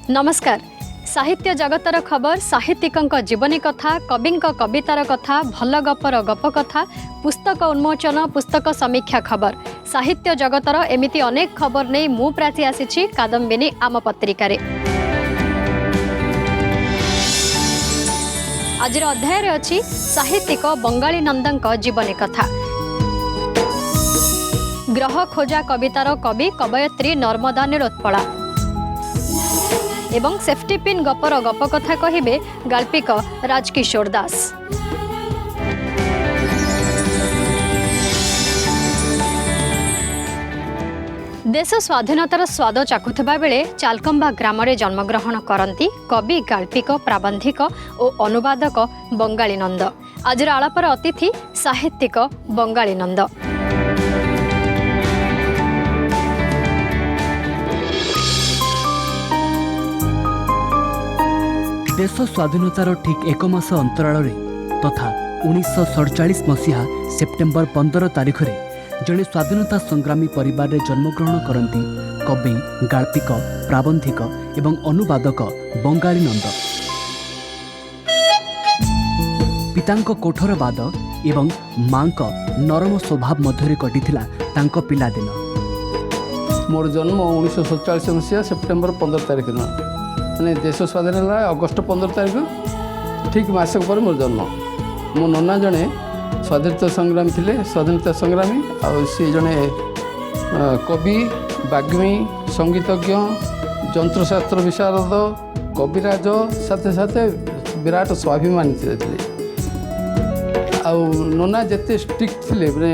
नमस्कार। साहित्य जगतर खबर, साहित्यिकंक जीवनी कथा, कविंक कवितार कथा, भल गपर गप कथा, पुस्तक उन्मोचन, पुस्तक समीक्षा खबर, साहित्य जगतर एमिति अनेक खबर नहीं मु प्राची आसी कादम्बिनी आम पत्रिका। आज अध्याय अच्छी साहित्यिक बंगाली नंदन जीवनी कथा। ग्रह खोजा कवितार कवि कवयत्री नर्मदा निरोत्पला एवं सेफ्टी पिन गपर गप कथा कहिबे गाल्पिक राजकिशोर दास। देश स्वाधीनतार स्वाद चाखुवा बेले चालकम्बा ग्राम जन्मग्रहण करती कवि गाल्पिक प्राबंधिक और अनुवादक बंगाली नंद। आज आलापर अतिथि साहित्यिक बंगाली नंद। देश स्वाधीनतार ठीक एक मास अंतराल तथा 1947 मसीहा सेप्टेम्बर 15 तारिख में जड़े स्वाधीनता संग्रामी परिवार रे जन्मग्रहण करती कवि गाल्पिक प्राबंधिक एवं अनुवादक बंगाली नंद। पितांक कोठरवाद एवं मांक नरम स्वभाव मध्य कटिथिला तांको पिलादिन। मोर जन्म 1947 मसीहा सेप्टेम्बर 15 तारिख दिन मैंने देश स्वाधीन है अगस्ट 15 तारिख ठीक मसक पर मोर जन्म। मो नना जड़े स्वाधीनता संग्रामी थे, स्वाधीनता संग्रामी आ सी जड़े कवि बाग्मी संगीतज्ञ जंत्रशास्त्र विशारद कविराज साथे साथे विराट स्वाभिमानी थे। नना जिते स्ट्रिक्ट थे माने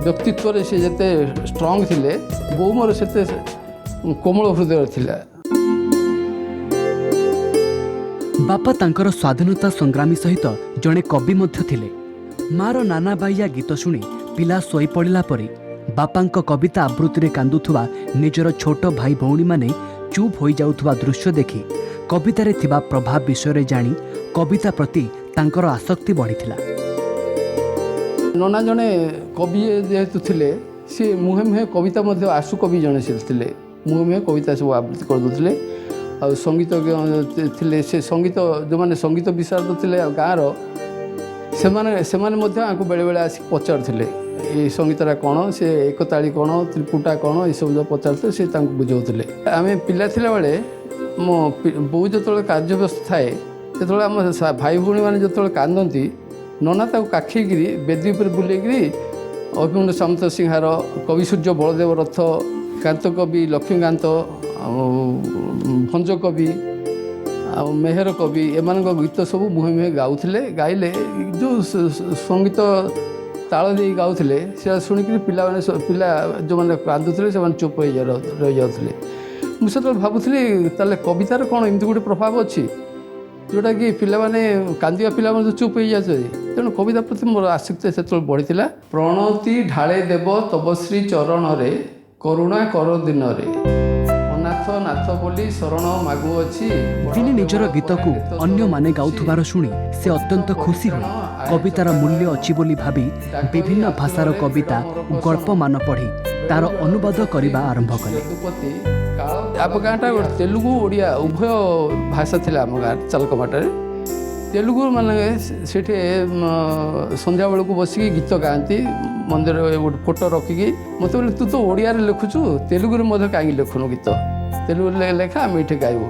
व्यक्तित्व से जिते स्ट्रंग थे बो मोर से कोमल हृदय थिला। बापा तांकर स्वाधीनता संग्रामी सहित जड़े कवि मध्य थिले। मार नाना बाइया गीत शुणी पिला सोई पड़िला परी बापांक कविता आवृत्ति रे कांदुथुवा निजर छोट भाई भौणी माने चुप हो जाउथुवा दृश्य देखि कविता रे थिबा प्रभाव विषय रे जानी कविता प्रति तांकर आसक्ति बढ़िथिला। नना जड़े कवि जेहेतु थिले सी मुहे मुहे कविता मध्य आशु कवि जड़े से थिले मुहे मुहे कविता सब आवृत्ति कर दूसरे आ संगीतज्ञ थे से संगीत जो मैंने संगीत विशारद थे गाँव से बेले बेले आसिक पचारुले ये संगीतटा कौन से एकताली कौन त्रिपुटा कौन ये सब जो पचारे से बुझाऊे। आम पिला बेले मो बो जो कार्य व्यस्त थाए जो आम भाई भौणी मैंने जो कांदती नना काखीकि बेदी पर बुलेकि अभिमन्यु सामंत सिंहार कवि सूर्य बलदेव रथ कांत कवि लक्ष्मीकांत भंज कवि आ मेहर कवि एम गीत सब मुहे मुहे गाउले गाइले जो संगीत ताल दे गाउले से शुणिक पिला जो मैंने कांदुले से चुप रही जाते। मुझे भावुली ताले कवितार कौन एमती गोटे प्रभाव अच्छी जोटा कि पिलाने कांदिया पिला चुप हो जाते तेणु कविता प्रति मोर आसक्ति से बढ़ी। प्रणति ढाले देव तब श्री चरण रे करुणा कर दिन रे अनाथ नाथ बोली शरण मागु अछि। दिने निजर गीत को अन्य माने गाउथुबार शुणी से अत्यंत खुशी हुई कवितार मूल्य अच्छी बोली भावी विभिन्न भाषार कविता गल्प मान पढ़ी तार अनुवाद करने आरंभ कले। आप गाँटा तेलुगु ओडिया उभय भाषा थिला आम गाँव चालकमाटारे तेलुगु माने सेठे संध्या बेलू बसिकी गीत गाँती मंदिर गोटे फोटो रखिकी मत बोले तू तो ओडिया लिखुचु तेलुगु कहीं लिखुनु गीत तेलुगु लेखा आम ये गाइबू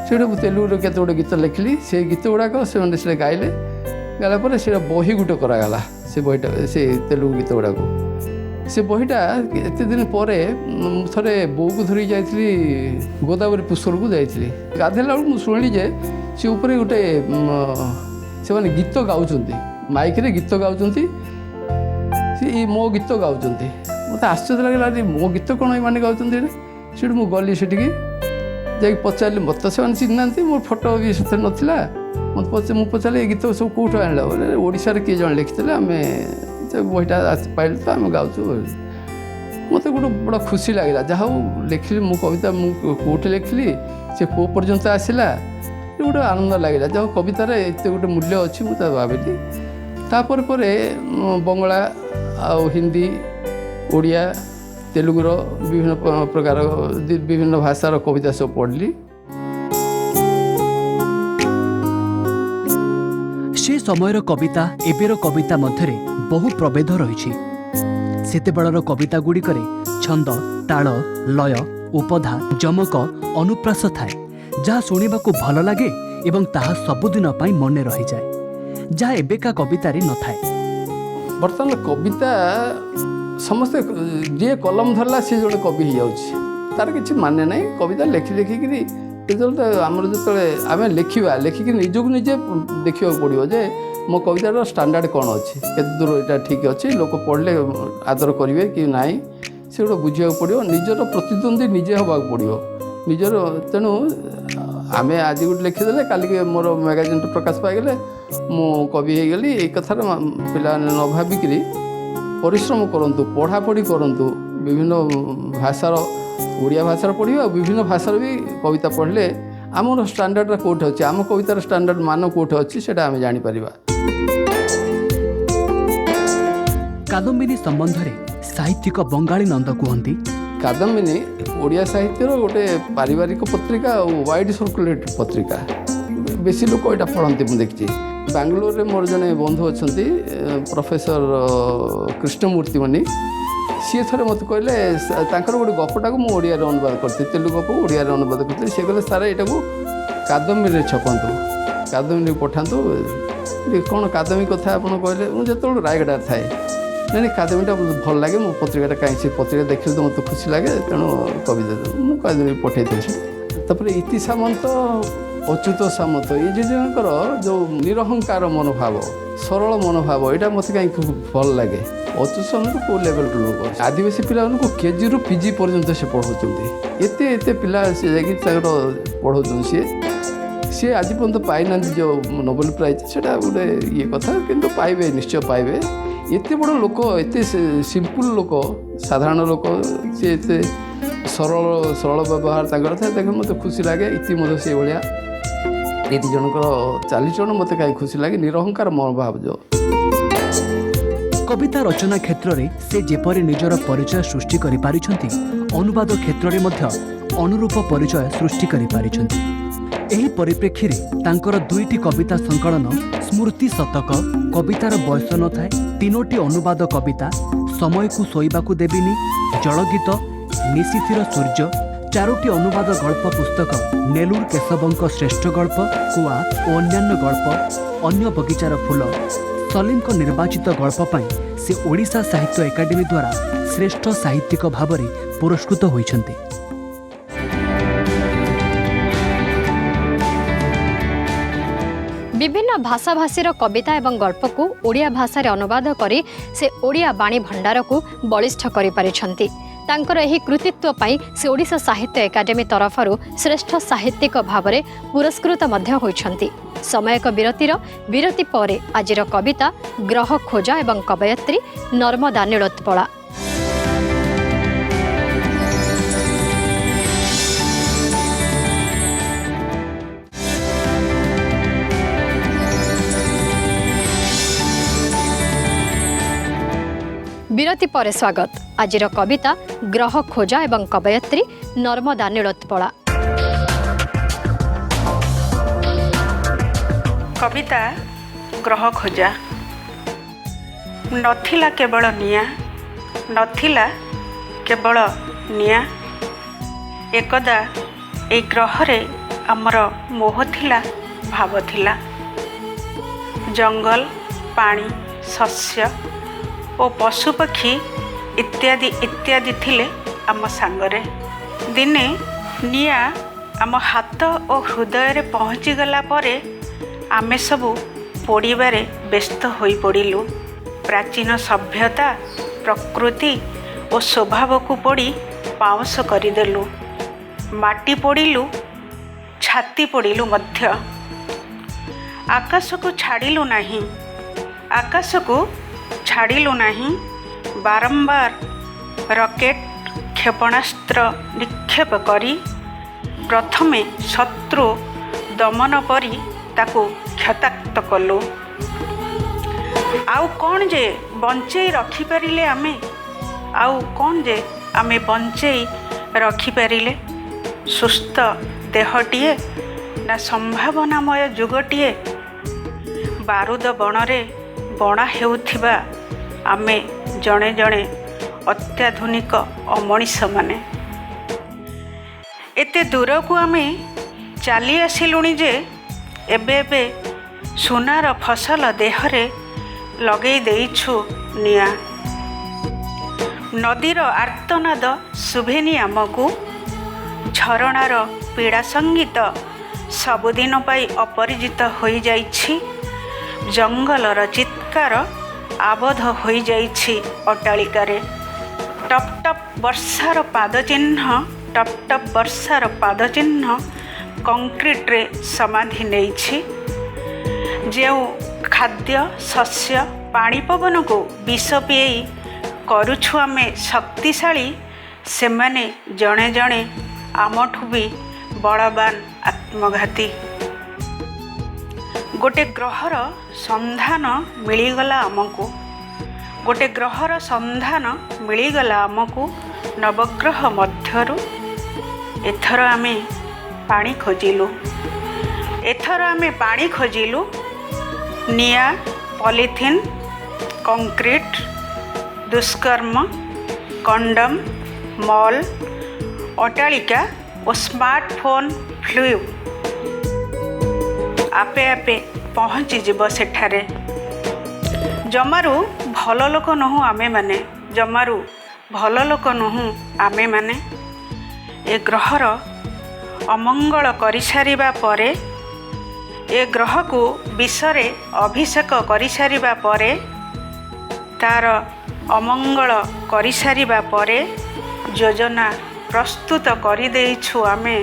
से तेलुगु केत गोटे गीत लिखिली से गीत गुड़ाक से गाइले गाला से बही गोटे करागला से बहीटा से तेलुगु गीत गुड़ाक से बहीटा एत दिन पर थे बो को धरी जाइली गोदावरी पुष्कर को जाइली गाधेला मुझे शुणिली जे से ऊपर गोटे से मैंने गीत गाँच माइक रे गीत गाँच मो गीत गाँच मत आश्चर्य लगे मो गीत कौन ये गाँच से मुझे गली से जा पचारि मत से चिन्ह मोर फोटो भी से नाला मत मुझे पचारे गीत सब कौट आना बोले ओडिशा किए जन लिखिते आम बहीटा पाइल तो आम गाँचु मत गोटे बड़ा खुशी लगे जहाँ लिखिली मो कविता मुझे लिखिली से को पर्यंत आसला गोटे आनंद लगे जहाँ कवितार एत गोटे मूल्य अच्छी मुझे भाविली। तापर बंगला आ हिंदी ओडिया तेलुगुर विभिन्न प्रकार विभिन्न भाषार कविता सब पढ़ली। से समयर कविता एबेर कविता मध्यरे बहु प्रभेद रही। सेतेबेଳର कविता गुड़िकरे छंद ताल लय उपधा जमक अनुप्रास थाए जहाँ शुणिबाकू भल लगे एवं ताहा सबुदिन पाई मने रही जाए जहाँ एबेका कवितारे न थाए। बर्तमान कविता समस्ते जी कलम धरला सी जड़े कवि हो जाऊँगी तार किसी माने ना कविता लेखि लेखिकी आमर जो आम लिखा लेखिकी निजक निजे देखा पड़ो जे मो कवितार स्टैंडर्ड कौन अच्छे केते दूर यहाँ ठीक अच्छे लोक पढ़ले आदर करेंगे कि नाई से गोटे बुझा पड़ो निजर प्रतिद्वंदी निजे हवा पड़ो निजर तेणु आम आज गोटे लिखिदे काली मोर मैगाजिन प्रकाश पाईगले मु कवि हो गली ये कथार पिला न भाविक परिश्रम करंतु पढ़ापढ़ी करंतु विभिन्न भाषार ओडिया भाषार पढ़िबा विभिन्न भाषार भी कविता पढ़ले आमर स्टैंडर्ड कोठे अच्छे आम कवितार स्टैंडर्ड मान कोठे अच्छी से आम जापर। कादम्बिनी संबंध में साहित्यिक बंगाली नंद कहती कादम्बिनी ओडिया साहित्यर गोटे पारिवारिक पत्रिका और वाइड सर्कुलेट पत्रिका बेसी लोक यहाँ पढ़ती मुझे देखी। बांग्लोर में मोर जड़े बंधु अच्छा प्रोफेसर कृष्णमूर्ति मणि सी थे मत कहले गोटे गपटा को मुझे अनुवाद करती तेलुगु गप ओडिया अनुवाद करती सी कहले सारा यहाँ कादम्बिनी छपंतु कादम्बिनी पठातु कौन कादम्बी कथा आप कहले मुझे जो रायगड़ा थाए नहीं कादम्बीटा भल लगे मो पत्रिका कहीं से पत्रिका देखिए तो मतलब खुशी लगे तेणु कविता मुझे पठे तापर इति सामंत अच्युत सामंत ये जनकर जो निरहंकार मनोभाव सरल मनोभाव यहाँ मत कहीं भल लगे। अच्युत सामंत कौ लेवल लोक आदिवासी पिला केजी रु पीजी पर्यंत से पढ़ाऊँ एत पिला से पढ़ाऊँ सी आज पर्यंत पाई ना जो नोबेल प्राइज से गोटे ये कथा किंतु पाइबे निश्चय पाइबे एत बड़ लोक एत सिंपल लोक साधारण लोक सी एत सरल सरल व्यवहार था मत खुशी लगे इति से भाया ये जनकर चालीचरण मत कहीं खुशी लगे निरहंकार मनोभाव जो कविता रचना क्षेत्र में से जेपरी निजर परिचय सृष्टि करि पारिछंती अनुवाद क्षेत्र में मध्य अनुरूप परिचय सृष्टि करि पारिछंती। एही परिप्रेक्षी रे तांकर दुईटी कविता संकलन स्मृति शतक कवितार बयस न थाए तीनोटी अनुवाद कविता समय को सोईबाकू देबिनी जलगीत निशिथिर सूर्य चारोटी अनुवाद गल्प पुस्तक नेलूर केशवंक श्रेष्ठ गल्प कुआ और अन्यान्य गल्प अन्य बगीचार फूल सलीम को निर्वाचित गल्प पाई से ओडिशा साहित्य एकाडेमी द्वारा श्रेष्ठ साहित्यिक भाव में पुरस्कृत होइछन्ति। विभिन्न भाषाभाषीर कविता एवं गल्प को ओडिया भाषा रे अनुवाद करी से ओडिया बाणी भंडार को बलिष्ठ करि पारिछन्ति। तांकर एही कृतित्व पाई से ओडिशा साहित्य एकाडेमी तरफरु श्रेष्ठ साहित्यिक भाव में पुरस्कृत मध्य होइछन्ति। समयक विरति परे आजिर कविता ग्रह खोजा एवं कवयत्री नर्मदा नीलोत्पला। विरति परे स्वागत आजिर कविता ग्रह खोजा एवं कवयत्री नर्मदा नीलोत्पला। कविता ग्रह खोजा नथिला केवल निया नथिला केवल निया एकदा ए ग्रहरे आमर मोह थिला भाव थिला जंगल पानी शस्य और पशुपक्षी इत्यादि इत्यादि थिले आम सांगरे दिने निया आम हाथ और हृदय रे पहुँची गला परे आमे सबू पोड़ीबारे व्यस्त होई पड़िलु। प्राचीन सभ्यता प्रकृति और स्वभाव को पोड़ी पाउंस करदेलु माटी पोड़िलु छाती पोड़िलु मध्य आकाश को छाड़िलु नहीं आकाश को छाड़िलु नहीं बारंबार रॉकेट क्षेपणास्त्र निक्षेप करी प्रथमे शत्रु दमन परी ताकू क्षताक्त कलु आउ कौन जे बंचे रखिपारे आमे आउ कौन जे आमे बंचेई रखिपारिले सुस्थ देहटिए ना संभावनामय जुगटिए बारूद बणरे बणा हेउथिबा आमे जणे जणे अत्याधुनिक अमଣିଷ माने एते दूर को आमे चली आसिलुणी जे एबे एबे सुनार फसल देहरे लगे देइछु निया नदीर आर्तनाद शुभेनी आमको झरणार पीड़ा संगीत सबुदिन पाई अपरिजित हो जाइछि जंगलर चित्कार आबद्ध हो जाइछि अट्टालिकारे टप टप वर्षार पाद चिन्ह टप टप वर्षार पाद चिन्ह कंक्रीट रे समाधि नेइछि जो खाद्य शस्य पानी पवन को विष पिए करुछु आमे शक्तिशाली से माने जणे जणे आमठु भी बलवान आत्मघाती गोटे ग्रहर संधान मिलीगला आमको गोटे ग्रहर संधान मिलीगला आमको नवग्रह मध्यरु एथर आमे पानी खोजिलु एथर आमे पानी खोजिलु निया पॉलिथिन कंक्रीट दुष्कर्म कंडम मॉल अट्टालिका और स्मार्टफोन फ्लू आपे आपे पहुँची जीव सेठारे जमारू भल लोक नहु आमे माने जमारू भल लोक नहु आमे माने ए ग्रहर अमंगल करि सारिबा परे ए ग्रह को विषरे अभिषेक करि सारिबा परे तार अमंगल करि सारिबा परे योजना प्रस्तुत करि देइछु आमे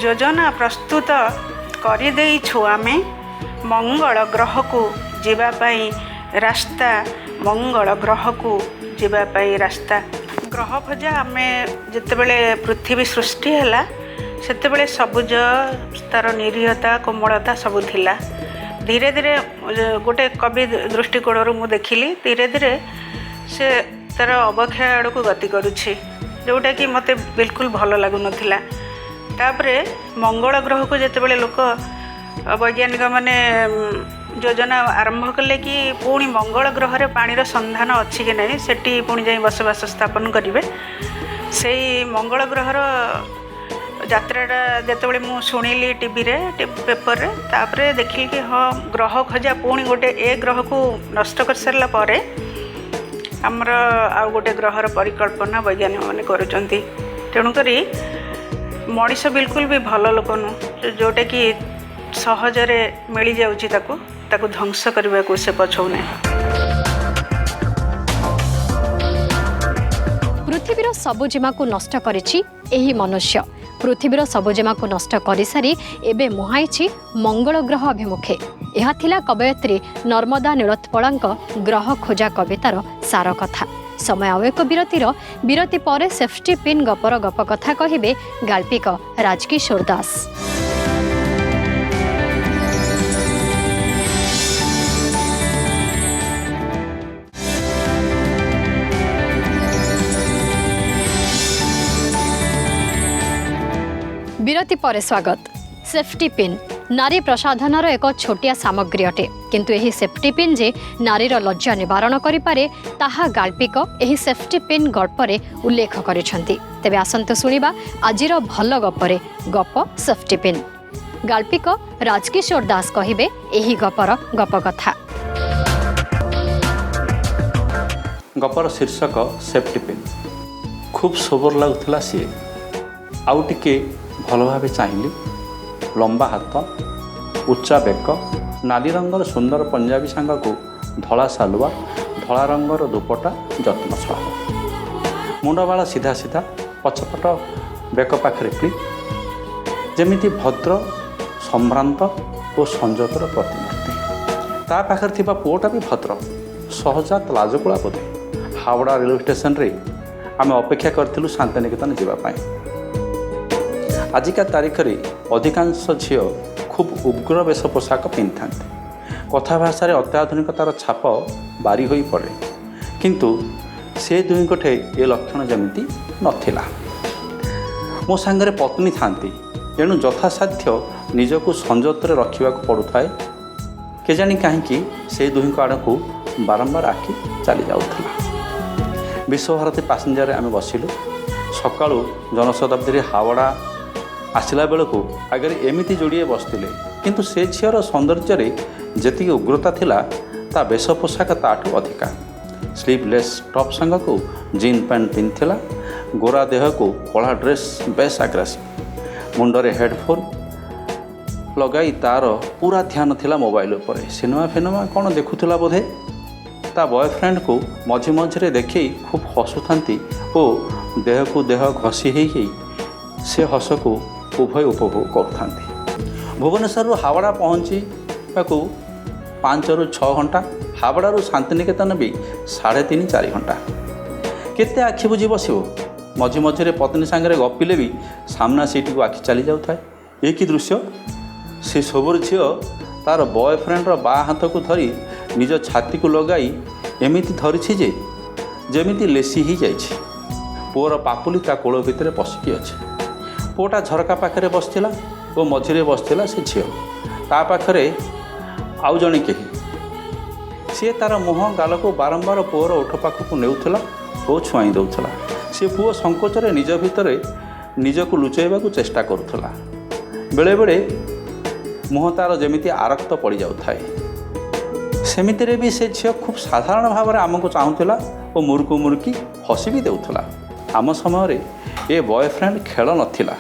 योजना प्रस्तुत करि देइछु आमे मंगल ग्रह को जीवा पाई रास्ता मंगल ग्रह को जीवा पाई रास्ता ग्रह भजा आमे जेतेबेले पृथ्वी सृष्टि हैला सेतेबेले सबुज तार निरीहता कोमलता सबु थिला धीरे धीरे गोटे कवि दृष्टिकोण मु देखिली धीरे धीरे से तार अवक्षय आड़ को गति करुछि जोटा कि मते बिल्कुल भल लागु नथिला तापरे मंगल ग्रह को जेतेबेले लोक वैज्ञानिक माने योजना आरंभ कले कि पुणी मंगल ग्रह रे पानीर संधान अच्छी कि नहीं सेठी पुणी जाई बसवास स्थापन करेंगे से मंगल ग्रहर यात्राटा जितेबाला मु शुणिली टीवी रे पेपर रे तापरे देखिली कि हाँ ग्रह खोजा पुणी गोटे ए ग्रह को नष्ट कर सारा पर आमर आउ गोटे ग्रहर परिकल्पना वैज्ञानिक मैंने करुँच तेणुकरी मनीष बिल्कुल भी भल लोक नु जोटा कि सहजरे मिल जाउची ताकू ध्वंस करने को से पछौने पृथ्वीर सबुजिमा को नष्ट करिछि एही मनुष्य पृथ्वीर सबुजिमा को नष्ट करि सारी एबे मुहाइछि मंगल ग्रह अभिमुखे यह थिला कवयित्री नर्मदा नीलोत्पलांक ग्रह खोजा कवितार सार कथा समय आउ एक विरति पर सेफ्टी पिन गपर गप कथा कहिबे गाल्पिक राजकिशोर दास। विरति पर स्वागत। सेफ्टी पिन नारी प्रसाधनर एक छोटिया सामग्री अटे किंतु एही सेफ्टी पिन जे नारीर लज्जा निवारण करिपारे ताहा गाल्पिक एही सेफ्टी पिन गल्परे उल्लेख करिसेंती। तेबे आसंतु सुनिबा आजिर भल गपरे गप सेफ्टी पिन। गाल्पिक राजकिशोर दास कहिबे एही गपर गप कथा। गपर शीर्षक सेफ्टी पिन। खूब सोबर लगुला सी आउ टिके भल भाव चाहिए लंबा हाथ उच्चा बेक नाली रंगर सुंदर पंजाबी सांग को धला सालुआ धला रंगर दुपटा जत्न सह मुंडबाला सीधा सीधा पछपट बेक पाखे क्लिप जमीती भद्र संभ्रांत और संजतर प्रतिमूर्ति ता पाखे थिबा पुओटा भी भद्र सहजात लाजकुला बोधे हावड़ा रेलवे स्टेशन रे आम अपेक्षा करूँ शांतिनिकेतन जावाई आजिका तारीख में अधिकांश झील खूब उग्र वेश पोशाक पिंधि था कथा भाषा अत्याधुनिकतार छाप बारी हो पड़े किंतु से दुईंठे ए लक्षण जमी नथिला। मो सांगरे पत्नी थांती एणु यथासाध्य निजको संजत रखा पड़ुए केजाणी कहीं से दुही आड़ को बारंबार आखि चली जाऊला। विश्वभारती पैसेंजर आम बसिलु सका जनशताब्दी हावड़ा आसला बेलू आगे एमती जोड़े बसते किंतु से झीर सौंदर्य जी उग्रता थिला ता वेश पोशाक ताठू अधिका। स्लीवलेस टॉप संग को जीन पैंट पिंधिला, गोरा देह को कला ड्रेस बेस आग्रासिव, मुंडरे हेडफोन लगाई तार पूरा ध्यान थिला मोबाइल उपर। सिनेमा फिनेमा कौन देखुला बोधे ता बॉयफ्रेंड को मझे मझे देखी खूब हसुथांती और देह को देह घसी ही से हस को उभय उपभोग करुथांती। भुवनेश्वर हावड़ा पहुँची 5 ରୁ 6 घंटा, हावड़ारू शांतिनिकेतन भी 3.5-4 घंटा। केते आखि बुझी बसो मझे मझे पत्नी सांगे गपिले भी सामना सीट को आखि चली जाऊए। ये कि दृश्य से सबुर झील तार बॉयफ्रेंडर बा हाथ को धरी निज छाती को लगाई एमिति धरी जे जमी लेसी ही जाइए। पुअर पापुली ता कोल भितर पशिकी अच्छे। पुओटा झरका पाखे बसला और मझिरे बसला से झील ता पाखरे आउ जड़े कही सी तार मुह गाल को बारंबार पुअर ओठ पाखक नेउथला और छुआई दउथला। सी पुओ संकोचरे निज भितर निजको लुचाइबा को चेष्टा करुथला। बेले बेले मुह तार जमिति आरक्त पड़ जाउथाए। सेमितिरे भी से झील खूब साधारण भाव में आमको चाहूला और मुरुकु मुरुकी हसी भी देउथला। आम समय ए बॉयफ्रेंड खेल नथिला।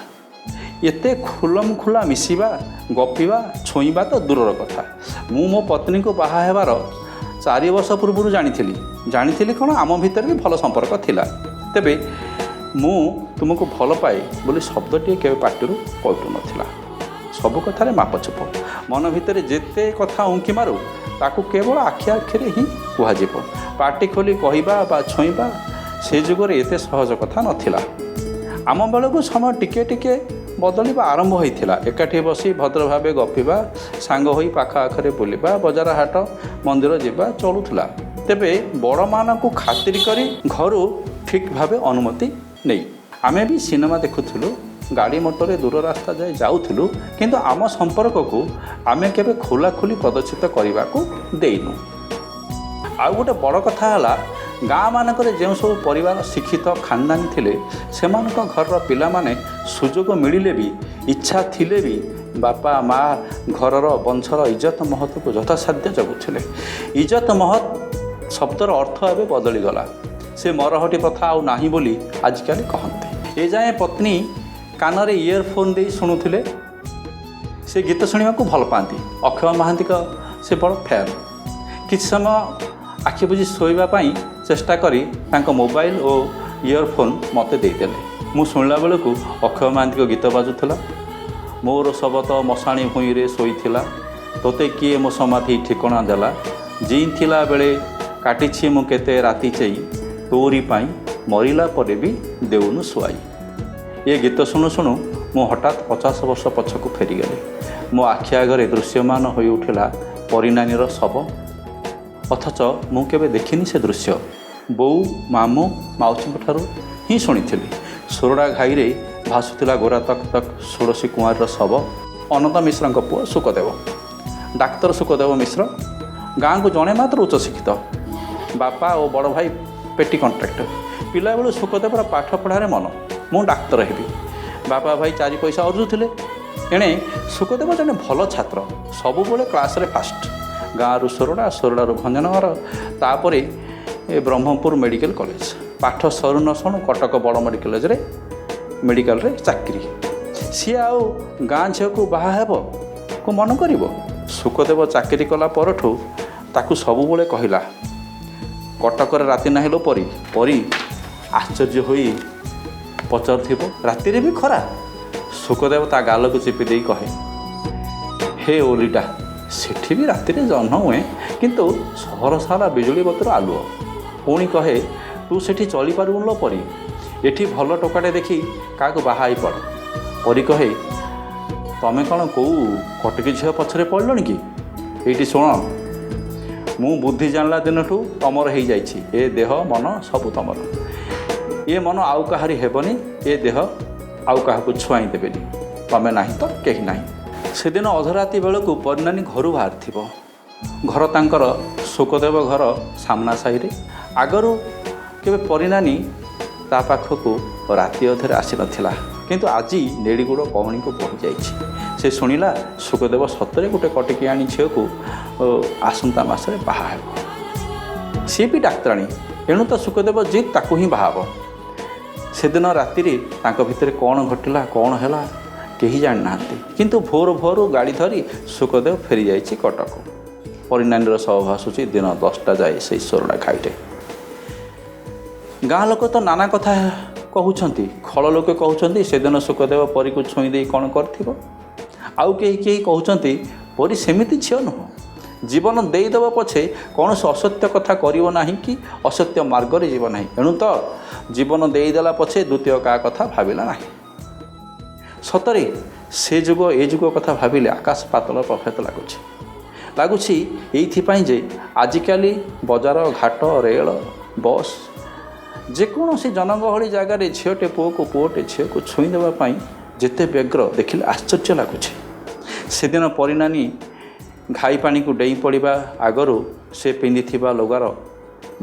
एते खुलम खुला मिसिबा गपिबा छुईबा तो दूरर कथा। मु मो पत्नी को बाहा हेबार 4 वर्ष पूर्व जानी कौन आम भितर भी भल संपर्क थिला। तेबे मु तुमको भल पाए बोली शब्दटी केवे पार्टी कहू नथिला। सब कथार मापचुप मन भितर जेते कथा उंकी मारू ताकू केवल आखि आखिरे ही कहुब। पार्टी खोली कहवा बा छुईबा से जुगरे एते सहज कथा नथिला। आम बेलू समय टिके टिके बदलवा आरंभ होता। एकाठी बसी भद्र भाव गपिबा सांग होई पाख आखरे बुलवा बजार हाट मंदिर जावा चलूला। तेबे बड़ मान को खातिर करी घर ठीक भाव अनुमति नहीं आमे भी सिनेमा देखुलु, गाड़ी मोटर दूर रास्ता जाए जाऊलु, किंतु आम संपर्क को आमे केबे खोला खोली प्रदर्शित करने को देनु। आउ गोटे बड़ कथा है गाँ मानक जो सब परिवार शिक्षित खानदानी थिले सेमानक घर पिला माने सुजोग मिले भी इच्छा थिले भी बापा माँ घरर वंशर इज्जत महत्व को यथासाध्य जगुले। इज्जत महत शब्दर अर्थ एवं बदलीगला। से मरहटी प्रथा आउ नाही बोली आजिकल कहते। ए जाए पत्नी कान इयरफोन दे शुणुले। से गीत शुणा भल पाती। अक्षय महांती का से बड़ फैन। किछ समय आखि बुझी शोवाई चेष्टा करी तांको मोबाइल और इयरफोन मते देदेले। मु शुणला बेलू अक्षय महांती को गीत बाजुला। मोर सबत मशाणी भूई रे शोईथिला, तोते किए मो समाधि ठिकणा देला, जीथिला बेले काटिछि मु केते राति चेई, तोरी पाई मरिला परे भी देउनु सुआई। ये गीत शुणु शुणु मु हठात 50 वर्ष पछकु फेरीगली। मो आखि आगरे दृश्यमान हो उठिला परिनानीर शव। अथच मु केबे देखिनी से दृश्य। बो मामू माउसी ठारू ही शुणी सोरडा घाई रे भासुला गोरा तक तक 16 कुमार शव। अनंत मिश्र पुओ सुखदेव, डाक्तर सुखदेव मिश्र, गाँ को जड़े मात्र उच्च शिक्षित, बापा और बड़ भाई पेटी कंट्राक्टर। पिला बेलू सुखदेवर पाठ पढ़ारे मन, मु डाक्तर हेबी। बापा भाई 4 पैसा अर्जुले। एणे सुखदेव जड़े भल छात्र, सबुबले क्लास रे फास्ट। गाँव सोरडा, सोरडारू भंजनगर, तापर ब्रह्मपुर मेडिकल कॉलेज। पाठ सरू न शुणु कटक बड़ मेडिकल रे चाकरी। सी आउ गाँ झील को बाहा को मन कर। सुखदेव चाकरी कला परठू ताकू सबुबले कहला, कटक राति नाहिलो परी परी आश्चर्य होई पचार राति भी खरा। सुखदेव ता गाल को चिपी दे कहे, हे ओलीटा सेठी भी राति जह्न हुए किंतु सहर सारा बिजुली बतर आलुओ। पुणी कहे, तू सेठी चली पारुन परी, एठी भल टोकाटे देखी क्या बाहा पड़। परी कहे, तमें कौन कौ कटकी झील पछरे पड़ल कि? ये शुण ମୁଁ ବୁଦ୍ଧି ଜାଣିଲା ଦିନଠୁ ତମର ହେଇଯାଇଛି ଏ ଦେହ ମନ ସବୁ ତମର। ଏ ମନ ଆଉ କାହାରି ହେବନି, ଏ ଦେହ ଆଉ କାହାକୁ ଛୁଆଇଁ ଦେବେନି, ତମେ ନାହିଁ ତ କେହି ନାହିଁ। ସେଦିନ ଅଧରାତି ବେଳକୁ ପରିନାନୀ ଘରୁ ବାହାରିଥିବ। ଘର ତାଙ୍କର ଶୋକଦେବ ଘର ସାମ୍ନା ସାହିରେ। ଆଗରୁ କେବେ ପରିନାନୀ ତା ପାଖକୁ ରାତି ଅଧରେ ଆସିନଥିଲା, କିନ୍ତୁ ଆଜି ନେଡ଼ିଗୁଡ଼ କହୁଣୀକୁ ପହଞ୍ଚିଯାଇଛି। ସେ ଶୁଣିଲା ଶୁକଦେବ ସତରେ ଗୋଟେ କଟିକିଆଣି ଝିଅକୁ ଆସନ୍ତା ମାସରେ ବାହା ହେବ। ସିଏ ବି ଡାକ୍ତରାଣୀ, ଏଣୁ ତ ଶୁକଦେବ ଜିତ୍ ତାକୁ ହିଁ ବାହା ହେବ। ସେଦିନ ରାତିରେ ତାଙ୍କ ଭିତରେ କ'ଣ ଘଟିଲା କ'ଣ ହେଲା କେହି ଜାଣିନାହାନ୍ତି, କିନ୍ତୁ ଭୋରୁ ଭୋରୁ ଗାଡ଼ି ଧରି ଶୁକଦେବ ଫେରିଯାଇଛି କଟକ। ପରିନାନୀର ସହ ଭାସୁଛି ଦିନ 10ଟା ଯାଏ ସେଇ ସୋରଡ଼ା ଘାଇରେ। ଗାଁ ଲୋକ ତ ନାନା କଥା କହୁଛନ୍ତି। ଖଳ ଲୋକେ କହୁଛନ୍ତି ସେଦିନ ଶୁକଦେବ ପରୀକୁ ଛୁଇଁ ଦେଇ କ'ଣ କରିଥିବ। ଆଉ କେହି କହୁଛନ୍ତି ପରୀ ସେମିତି ଝିଅ ନୁହଁ, ଜୀବନ ଦେଇଦେବ ପଛେ କୌଣସି ଅସତ୍ୟ କଥା କରିବ ନାହିଁ କି ଅସତ୍ୟ ମାର୍ଗରେ ଯିବ ନାହିଁ। ଏଣୁ ତ ଜୀବନ ଦେଇଦେଲା ପଛେ ଦ୍ୱିତୀୟ କାହା କଥା ଭାବିଲା ନାହିଁ। ସତରେ ସେ ଯୁଗ ଏ ଯୁଗ କଥା ଭାବିଲେ ଆକାଶ ପାତଳ ପ୍ରଭେଦ ଲାଗୁଛି। ଏଇଥିପାଇଁ ଯେ ଆଜିକାଲି ବଜାର ଘାଟ ରେଳ ବସ୍ ଯେକୌଣସି ଜନଗହଳି ଜାଗାରେ ଝିଅଟେ ପୁଅକୁ ପୁଅଟେ ଝିଅକୁ ଛୁଇଁ ଦେବା ପାଇଁ ଯେତେ ବ୍ୟଗ୍ର ଦେଖିଲେ ଆଶ୍ଚର୍ଯ୍ୟ ଲାଗୁଛି। ସେଦିନ ପରିନାନୀ ଘାଇ ପାଣିକୁ ଡେଇଁ ପଡ଼ିବା ଆଗରୁ ସେ ପିନ୍ଧିଥିବା ଲୁଗାର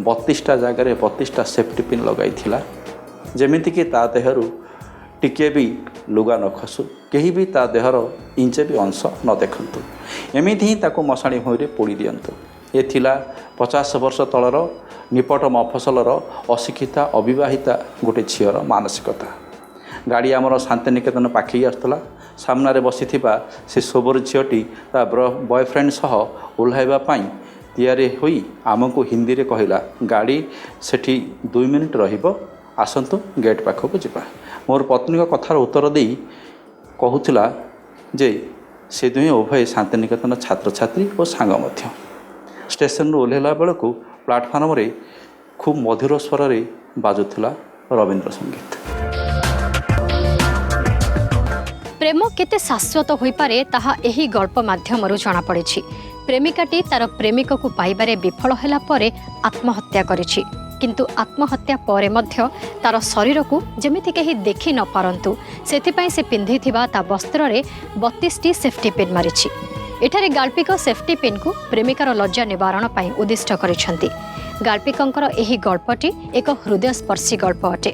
32ଟା ଜାଗାରେ 32ଟା ସେଫ୍ଟି ପିନ୍ ଲଗାଇଥିଲା, ଯେମିତିକି ତା ଦେହରୁ ଟିକିଏ ବି ଲୁଗା ନ ଖସୁ, କେହି ବି ତା ଦେହର ଇଞ୍ଚେ ବି ଅଂଶ ନ ଦେଖନ୍ତୁ। ଏମିତି ହିଁ ତାକୁ ମଶାଣି ଭୂଇଁରେ ପୋଡ଼ି ଦିଅନ୍ତୁ। ଏ ଥିଲା 50 ବର୍ଷ ତଳର ନିପଟ ମଫସଲର ଅଶିକ୍ଷିତା ଅବିବାହିତା ଗୋଟେ ଝିଅର ମାନସିକତା। ଗାଡ଼ି ଆମର ଶାନ୍ତିନିକେତନ ପାଖେଇ ଆସୁଥିଲା। ସାମ୍ନାରେ ବସିଥିବା ସେ ସୋବର ଝିଅଟି ତା ବୟଫ୍ରେଣ୍ଡ ସହ ଓହ୍ଲାଇବା ପାଇଁ ତିଆରି ହୋଇ ଆମକୁ ହିନ୍ଦୀରେ କହିଲା, ଗାଡ଼ି ସେଠି 2 ମିନିଟ୍ ରହିବ, ଆସନ୍ତୁ ଗେଟ୍ ପାଖକୁ ଯିବା। ମୋର ପତ୍ନୀଙ୍କ କଥାର ଉତ୍ତର ଦେଇ କହୁଥିଲା ଯେ ସେ ଦୁହେଁ ଉଭୟ ଶାନ୍ତିନିକେତନ ଛାତ୍ରଛାତ୍ରୀ ଓ ସାଙ୍ଗ ମଧ୍ୟ। ଷ୍ଟେସନରୁ ଓହ୍ଲାଇଲା ବେଳକୁ ପ୍ଲାଟଫର୍ମରେ ଖୁବ୍ ମଧୁର ସ୍ୱରରେ ବାଜୁଥିଲା ରବୀନ୍ଦ୍ର ସଙ୍ଗୀତ। ପ୍ରେମ କେତେ ଶାଶ୍ୱତ ହୋଇପାରେ ତାହା ଏହି ଗଳ୍ପ ମାଧ୍ୟମରୁ ଜଣାପଡ଼ିଛି। ପ୍ରେମିକାଟି ତାର ପ୍ରେମିକକୁ ପାଇବାରେ ବିଫଳ ହେଲା ପରେ ଆତ୍ମହତ୍ୟା କରିଛି, କିନ୍ତୁ ଆତ୍ମହତ୍ୟା ପରେ ମଧ୍ୟ ତାର ଶରୀରକୁ ଯେମିତି କେହି ଦେଖି ନ ପାରନ୍ତୁ ସେଥିପାଇଁ ସେ ପିନ୍ଧିଥିବା ତା ବସ୍ତ୍ରରେ 32ଟି ସେଫ୍ଟି ପିନ୍ ମାରିଛି। ଏଠାରେ ଗାଳ୍ପିକ ସେଫ୍ଟି ପିନ୍କୁ ପ୍ରେମିକାର ଲଜ୍ଜା ନିବାରଣ ପାଇଁ ଉଦ୍ଦିଷ୍ଟ କରିଛନ୍ତି। ଗାଳ୍ପିକଙ୍କର ଏହି ଗଳ୍ପଟି ଏକ ହୃଦୟସ୍ପର୍ଶୀ ଗଳ୍ପ ଅଟେ।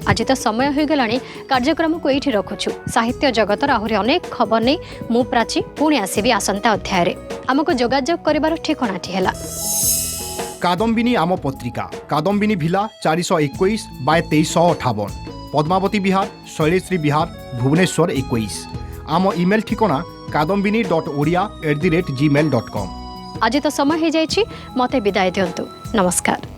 ଆଜି ତ ସମୟ ହୋଇଗଲାଣି, କାର୍ଯ୍ୟକ୍ରମକୁ ଏଇଠି ରଖୁଛୁ। ସାହିତ୍ୟ ଜଗତର ଆହୁରି ଅନେକ ଖବର ନେଇ ମୁଁ ପ୍ରାଚୀ ପୁଣି ଆସିବି ଆସନ୍ତା ଅଧ୍ୟାୟରେ। ଆମକୁ ଯୋଗାଯୋଗ କରିବାର ଠିକଣାଟି ହେଲା कादम्बिनी आम पत्रिका कादम्बिनी भिला 421/2358 पद्मावती विहार शैलेश्री विहार भुवनेश्वर 21। आम इमेल ठिकना kadambini.odia@gmail.com। आज तो समय हो जाए, मते विदाय दिंतु। नमस्कार।